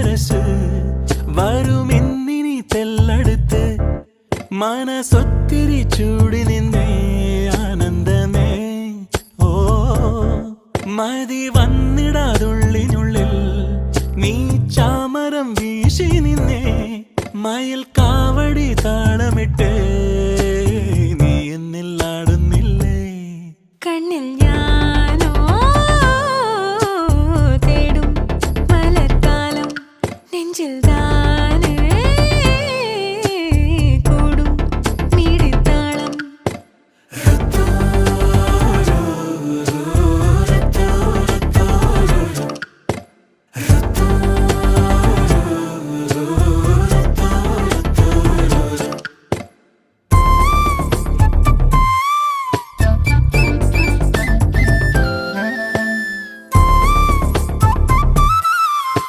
മനസ്സ് വരുമെന്നിനി തെല്ലടുത്ത് മനസ്സൊത്തിരി ചൂടി നിന്നേ ആനന്ദമേ ഓ മതി വന്നിടാതുള്ളിനുള്ളിൽ നീ ചാമരം വീശി നിന്നേ മയിൽ കാവടി താളമിട്ട് നീ എന്നിൽ ആടുന്നില്ലേ കണ്ണിൽ ഞാനോ തേടും മലർക്കാലം നെഞ്ചിൽ